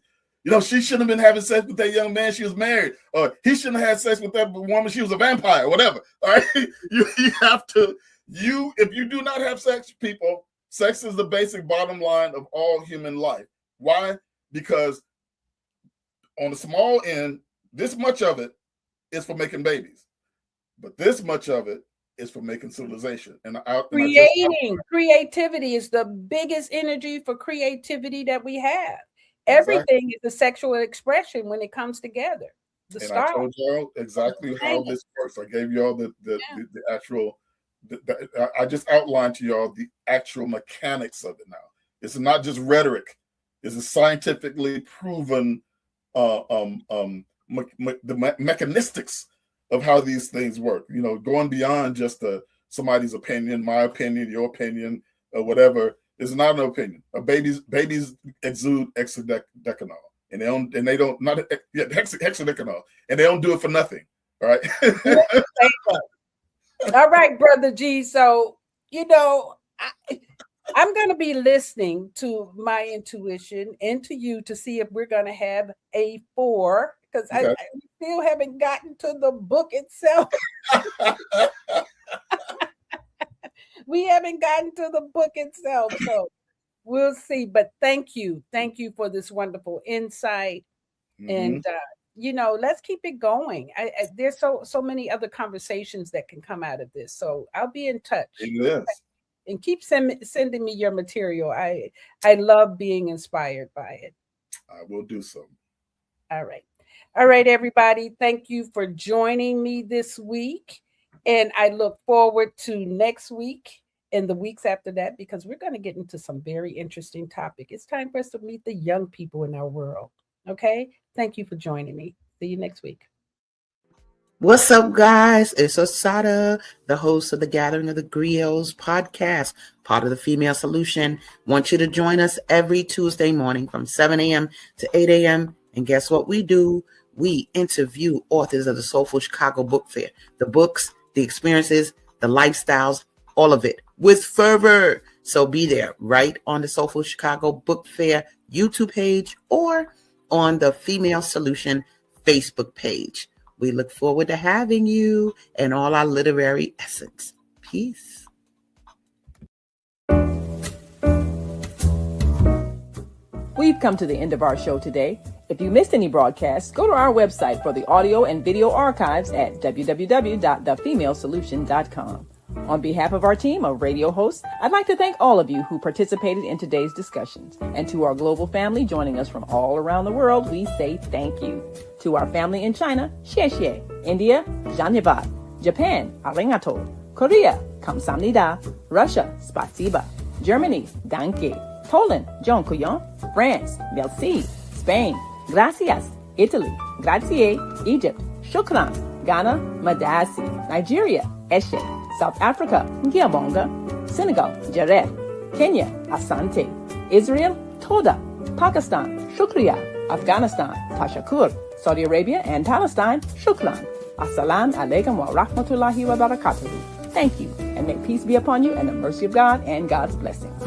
C: She shouldn't have been having sex with that young man. She was married. Or he shouldn't have had sex with that woman. She was a vampire, whatever. All right. You have to, if you do not have sex, people, sex is the basic bottom line of all human life. Why? Because on the small end, this much of it is for making babies. But this much of it is for making civilization.
B: Creativity is the biggest energy for creativity that we have. Everything is a sexual expression when it comes together.
C: I told y'all exactly how this works. I gave y'all the actual. I just outlined to y'all the actual mechanics of it. Now it's not just rhetoric; it's a scientifically proven the mechanistics of how these things work. Going beyond just somebody's opinion, my opinion, your opinion, or whatever. It's not an opinion. Babies exude hexadecanol, and they don't hexadecanol, and they don't do it for nothing. All right.
B: All right, Brother G. So I'm going to be listening to my intuition and to you to see if we're going to have a 4, because I still haven't gotten to the book itself. We haven't gotten to the book itself, so we'll see. But thank you for this wonderful insight, and let's keep it going. There's so many other conversations that can come out of this, so I'll be in touch.
C: Yes.
B: And keep sending me your material. I love being inspired by it.
C: I will do so.
B: All right, everybody. Thank you for joining me this week. And I look forward to next week and the weeks after that, because we're going to get into some very interesting topic. It's time for us to meet the young people in our world. Okay. Thank you for joining me. See you next week.
D: What's up, guys? It's Osada, the host of the Gathering of the Griots podcast, part of the Female Solution. Want you to join us every Tuesday morning from 7 a.m. to 8 a.m. And guess what we do? We interview authors of the Soulful Chicago Book Fair. The books, the experiences, the lifestyles, all of it with fervor. So be there right on the Soulful Chicago Book Fair YouTube page or on the Female Solution Facebook page. We look forward to having you and all our literary essence. Peace.
A: We've come to the end of our show today. If you missed any broadcasts, go to our website for the audio and video archives at www.thefemalesolution.com. On behalf of our team of radio hosts, I'd like to thank all of you who participated in today's discussions. And to our global family joining us from all around the world, we say thank you. To our family in China, xie xie. India, Dhanyavad. Japan, arigato. Korea, kamsamnida. Russia, spasiba. Germany, danke. Poland, dziękuję. France, merci. Spain, gracias. Italy, grazie. Egypt, shukran. Ghana, madasi. Nigeria, eshe. South Africa, Ngiyabonga. Senegal, Jaref. Kenya, Asante. Israel, Toda. Pakistan, Shukriya. Afghanistan, Tashakur. Saudi Arabia and Palestine, Shukran. Assalamu alaikum wa rahmatullahi wa barakatuhu. Thank you, and may peace be upon you and the mercy of God and God's blessings.